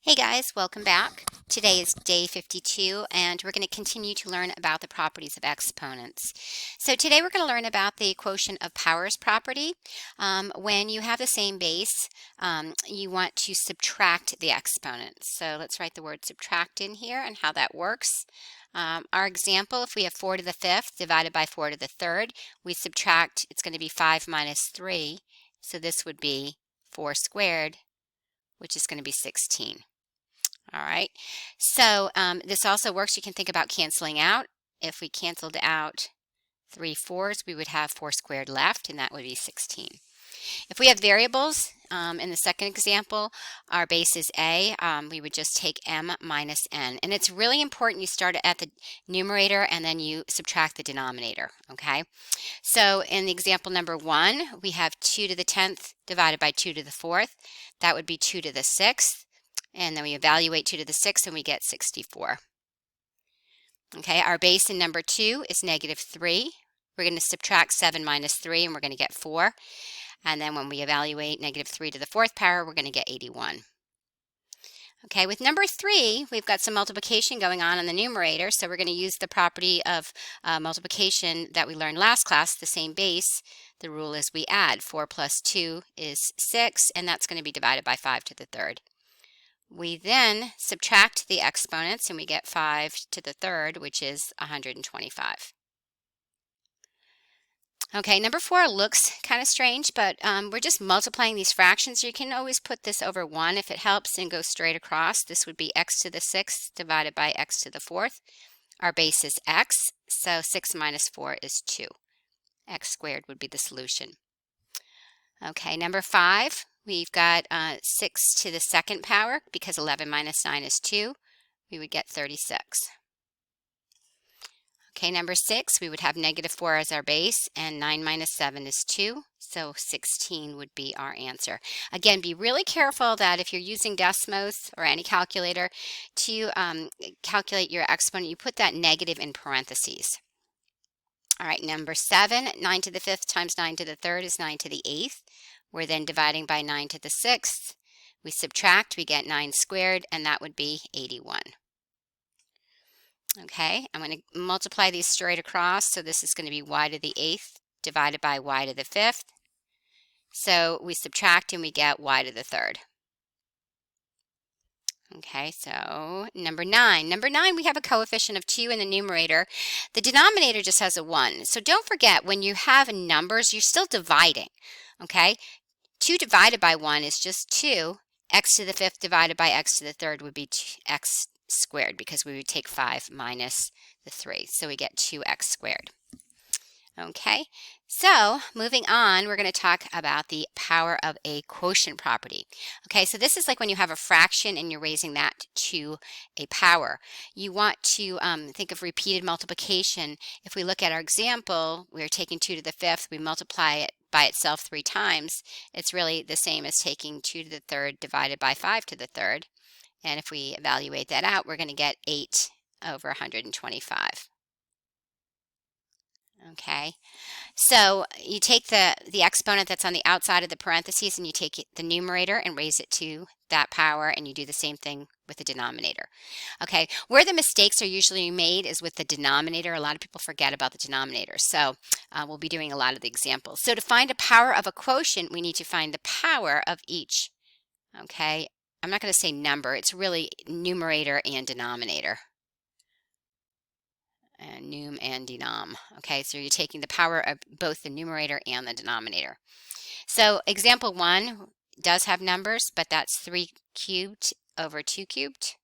Hey guys, welcome back. Today is day 52 and we're going to continue to learn about the properties of exponents. So today we're going to learn about the quotient of powers property. When you have the same base, you want to subtract the exponents. So let's write the word subtract in here and how that works. Our example, if we have 4 to the 5th divided by 4 to the 3rd, we subtract, it's going to be 5 minus 3. So this would be 4 squared, which is going to be 16. All right, so this also works. You can think about canceling out. If we canceled out 3 4s, we would have 4 squared left, and that would be 16. If we have variables, in the second example, our base is a, we would just take m minus n. And it's really important you start at the numerator and then you subtract the denominator, okay? So in the example number 1, we have 2 to the 10th divided by 2 to the 4th. That would be 2 to the 6th. And then we evaluate 2 to the 6th and we get 64. Okay, our base in number 2 is negative 3. We're going to subtract 7 minus 3 and we're going to get 4. And then when we evaluate negative 3 to the 4th power, we're going to get 81. Okay, with number 3, we've got some multiplication going on in the numerator, so we're going to use the property of multiplication that we learned last class, the same base. The rule is we add. 4 plus 2 is 6, and that's going to be divided by 5 to the 3rd. We then subtract the exponents and we get 5 to the 3rd, which is 125. Okay, number 4 looks kind of strange, but we're just multiplying these fractions. You can always put this over 1 if it helps and go straight across. This would be x to the 6th divided by x to the 4th. Our base is x, so 6 minus 4 is 2. X squared would be the solution. Okay, number 5. We've got 6 to the 2nd power, because 11 minus 9 is 2. We would get 36. Okay, number 6, we would have negative 4 as our base, and 9 minus 7 is 2, so 16 would be our answer. Again, be really careful that if you're using Desmos or any calculator to calculate your exponent, you put that negative in parentheses. All right, number 7, 9 to the 5th times 9 to the 3rd is 9 to the 8th. We're then dividing by 9 to the 6th. We subtract, we get 9 squared, and that would be 81. Okay, I'm going to multiply these straight across, so this is going to be y to the 8th divided by y to the 5th. So we subtract and we get y to the 3rd. Okay, so number 9. Number 9, we have a coefficient of 2 in the numerator. The denominator just has a 1. So don't forget, when you have numbers, you're still dividing. Okay, 2 divided by 1 is just 2. X to the 5th divided by x to the 3rd would be x squared, because we would take 5 minus the 3. So we get 2x squared. Okay, so moving on, we're going to talk about the power of a quotient property. Okay, so this is like when you have a fraction and you're raising that to a power. You want to think of repeated multiplication. If we look at our example, we're taking 2 to the 5th, we multiply it by itself 3 times. It's really the same as taking 2 to the 3rd divided by 5 to the 3rd. And if we evaluate that out, we're going to get 8 over 125. Okay, so you take the exponent that's on the outside of the parentheses and you take the numerator and raise it to that power, and you do the same thing with the denominator. Okay, where the mistakes are usually made is with the denominator. A lot of people forget about the denominator, so we'll be doing a lot of the examples. So to find a power of a quotient, we need to find the power of each. Okay, I'm not going to say number, it's really numerator and denominator. And num and denom. Okay, so you're taking the power of both the numerator and the denominator. So example 1 does have numbers, but that's 3 cubed over 2 cubed.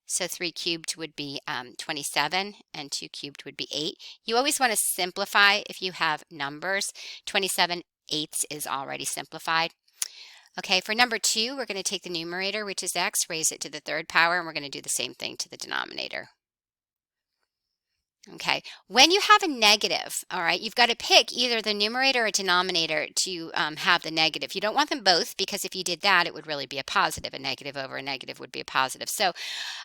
So 3 cubed would be 27, and 2 cubed would be 8. You always want to simplify if you have numbers. 27 eighths is already simplified. Okay, for number 2, we're going to take the numerator, which is x, raise it to the 3rd power, and we're going to do the same thing to the denominator. Okay, when you have a negative, all right, you've got to pick either the numerator or denominator to have the negative. You don't want them both, because if you did that, it would really be a positive. A negative over a negative would be a positive. So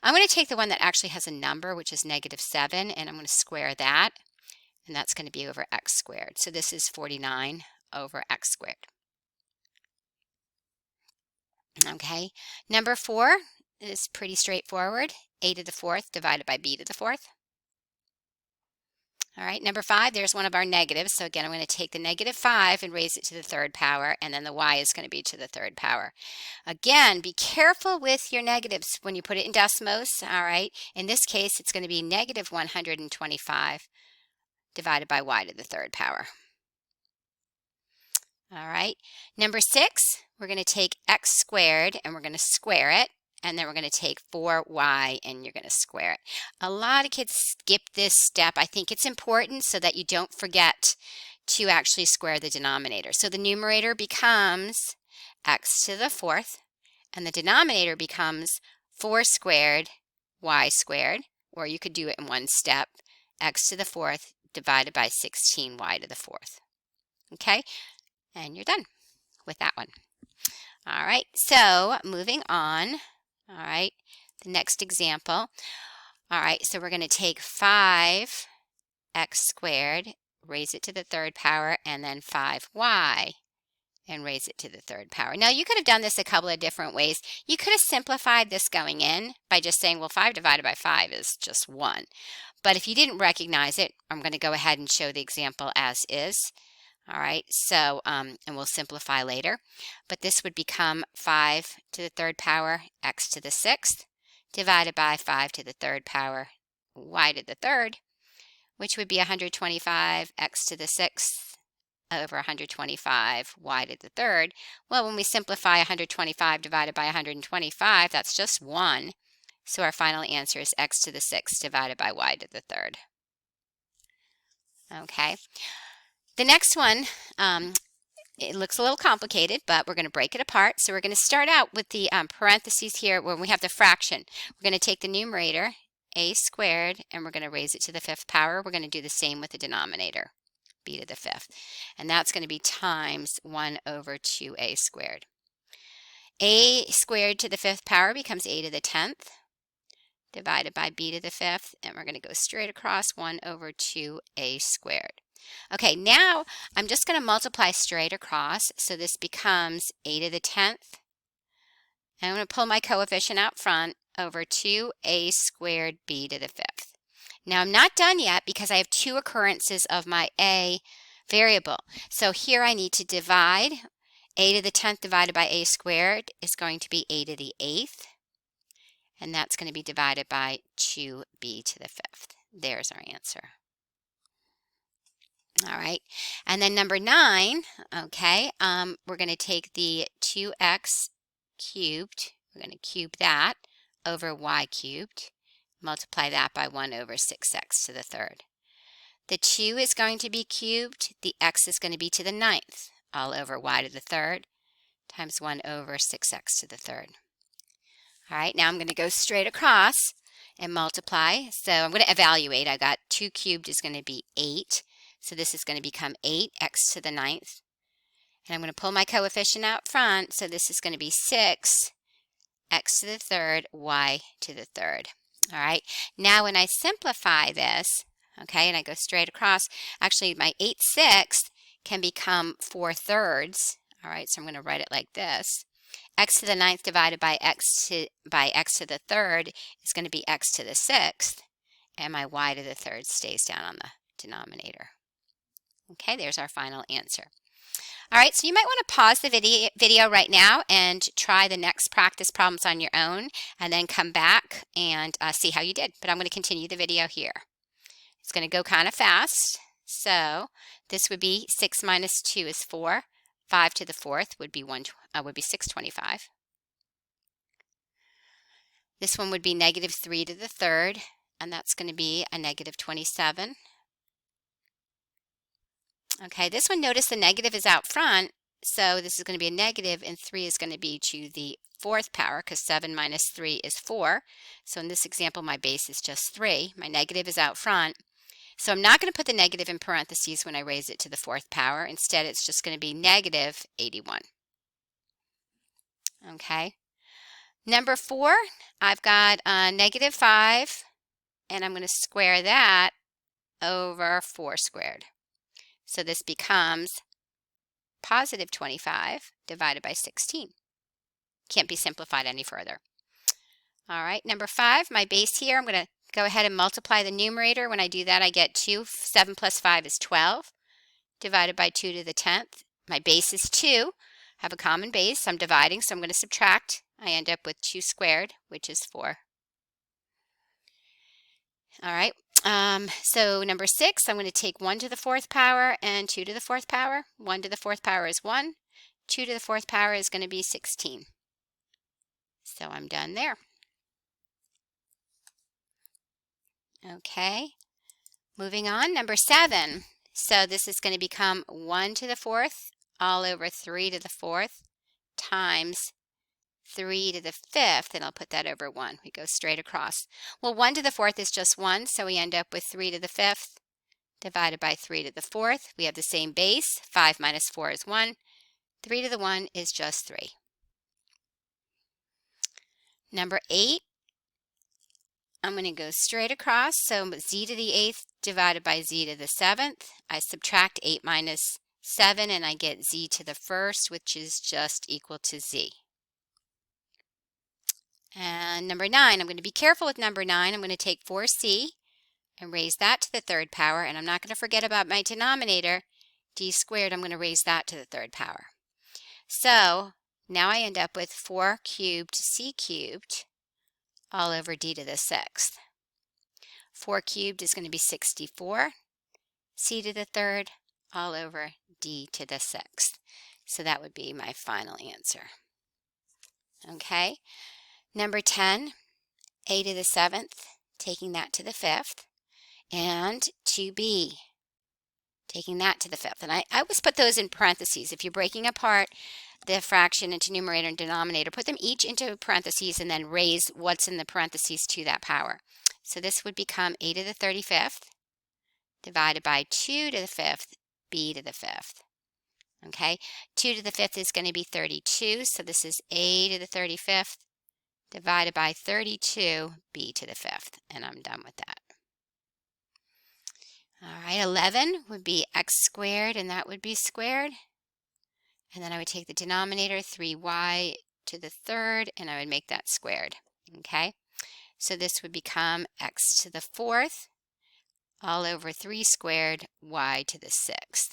I'm going to take the one that actually has a number, which is negative 7, and I'm going to square that, and that's going to be over x squared. So this is 49 over x squared. Okay, number 4, is pretty straightforward. A to the fourth divided by b to the fourth. All right, number 5, there's one of our negatives. So again, I'm going to take the negative 5 and raise it to the third power, and then the y is going to be to the third power. Again, be careful with your negatives when you put it in decimals. All right, in this case, it's going to be negative 125 divided by y to the third power. All right, number 6, we're going to take x squared and we're going to square it. And then we're going to take 4y and you're going to square it. A lot of kids skip this step. I think it's important so that you don't forget to actually square the denominator. So the numerator becomes x to the fourth, and the denominator becomes 4 squared y squared, or you could do it in one step, x to the fourth divided by 16y to the fourth. Okay, and you're done with that one. All right, so moving on. All right, the next example. All right, so we're going to take 5x squared, raise it to the third power, and then 5y and raise it to the third power. Now, you could have done this a couple of different ways. You could have simplified this going in by just saying, well, 5 divided by 5 is just 1. But if you didn't recognize it, I'm going to go ahead and show the example as is. All right, so, and we'll simplify later. But this would become 5 to the third power, x to the sixth, divided by 5 to the third power, y to the third, which would be 125 x to the sixth over 125 y to the third. Well, when we simplify 125 divided by 125, that's just 1. So our final answer is x to the sixth divided by y to the third. Okay. The next one, it looks a little complicated, but we're going to break it apart. So we're going to start out with the parentheses here when we have the fraction. We're going to take the numerator, a squared, and we're going to raise it to the fifth power. We're going to do the same with the denominator, b to the fifth. And that's going to be times 1 over 2a squared. A squared to the fifth power becomes a to the 10th divided by b to the fifth. And we're going to go straight across 1 over 2a squared. Okay, now I'm just going to multiply straight across, so this becomes a to the 10th. And I'm going to pull my coefficient out front over 2a squared b to the fifth. Now I'm not done yet because I have 2 occurrences of my a variable. So here I need to divide. A to the 10th divided by a squared is going to be a to the 8th. And that's going to be divided by 2b to the fifth. There's our answer. All right, and then number 9, okay, we're going to take the 2x cubed, we're going to cube that over y cubed, multiply that by 1 over 6x to the third. The 2 is going to be cubed, the x is going to be to the 9th, all over y to the third, times 1 over 6x to the third. All right, now I'm going to go straight across and multiply. So I'm going to evaluate. I got 2 cubed is going to be 8. So this is going to become 8x to the 9th. And I'm going to pull my coefficient out front. So this is going to be 6x to the third, y to the third. All right. Now when I simplify this, okay, and I go straight across, actually my 8/6 can become 4/3. All right, so I'm going to write it like this. X to the 9th divided by x to the third is going to be x to the 6th. And my y to the third stays down on the denominator. Okay, there's our final answer. All right, so you might want to pause the video right now and try the next practice problems on your own, and then come back and see how you did. But I'm going to continue the video here. It's going to go kind of fast. So this would be 6 minus 2 is 4. 5 to the fourth would be 625. This one would be negative 3 to the third, and that's going to be a negative 27. Okay, this one, notice the negative is out front, so this is going to be a negative, and 3 is going to be to the fourth power, because 7 minus 3 is 4. So in this example, my base is just 3. My negative is out front. So I'm not going to put the negative in parentheses when I raise it to the fourth power. Instead, it's just going to be negative 81. Okay. Number 4, I've got negative 5, and I'm going to square that over 4 squared. So this becomes positive 25 divided by 16. Can't be simplified any further. All right, number 5, my base here, I'm going to go ahead and multiply the numerator. When I do that, I get 2. 7 plus 5 is 12, divided by 2 to the 10th. My base is 2. I have a common base. I'm dividing, so I'm going to subtract. I end up with 2 squared, which is 4. All right, so number 6, I'm going to take 1 to the 4th power and 2 to the 4th power. 1 to the 4th power is 1. 2 to the 4th power is going to be 16. So I'm done there. Okay, moving on, number 7. So this is going to become 1 to the 4th all over 3 to the 4th times 3 to the 5th, and I'll put that over 1. We go straight across. Well, 1 to the 4th is just 1, so we end up with 3 to the 5th divided by 3 to the 4th. We have the same base. 5 minus 4 is 1. 3 to the 1 is just 3. Number 8, I'm going to go straight across. So z to the 8th divided by z to the 7th. I subtract 8 minus 7, and I get z to the 1st, which is just equal to z. And number 9, I'm going to be careful with number 9. I'm going to take 4c and raise that to the 3rd power. And I'm not going to forget about my denominator, d squared. I'm going to raise that to the 3rd power. So now I end up with 4 cubed c cubed all over d to the 6th. 4 cubed is going to be 64. C to the 3rd all over d to the 6th. So that would be my final answer. Okay. Number 10, a to the 7th, taking that to the 5th, and 2b, taking that to the 5th. And I always put those in parentheses. If you're breaking apart the fraction into numerator and denominator, put them each into parentheses and then raise what's in the parentheses to that power. So this would become a to the 35th divided by 2 to the 5th, b to the 5th. Okay, 2 to the 5th is going to be 32, so this is a to the 35th divided by 32, b to the 5th, and I'm done with that. All right, 11 would be x squared, and that would be squared. And then I would take the denominator, 3y to the 3rd, and I would make that squared. Okay, so this would become x to the 4th all over 3 squared y to the 6th.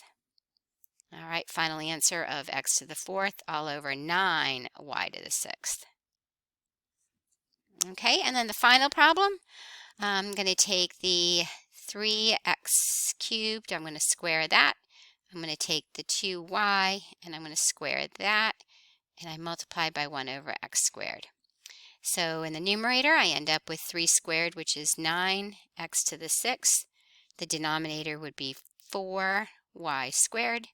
All right, final answer of x to the 4th all over 9 y to the 6th. Okay, and then the final problem, I'm going to take the 3x cubed, I'm going to square that. I'm going to take the 2y and I'm going to square that, and I multiply by 1 over x squared. So in the numerator, I end up with 3 squared, which is 9x to the 6th. The denominator would be 4y squared.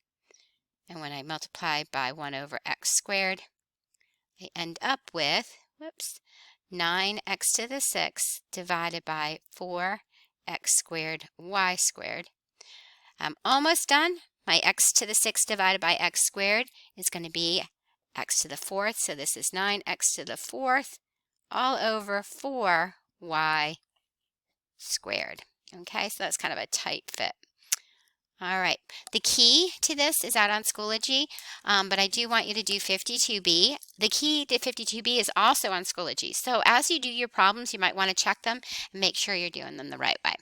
And when I multiply by 1 over x squared, I end up with, 9x to the 6th divided by 4x squared y squared. I'm almost done. My x to the 6th divided by x squared is going to be x to the 4th. So this is 9x to the 4th all over 4y squared. Okay, so that's kind of a tight fit. All right, the key to this is out on Schoology, but I do want you to do 52b. The key to 52b is also on Schoology. So as you do your problems, you might want to check them and make sure you're doing them the right way.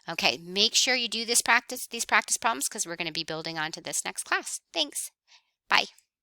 Okay, make sure you do these practice problems because we're going to be building onto this next class. Thanks. Bye.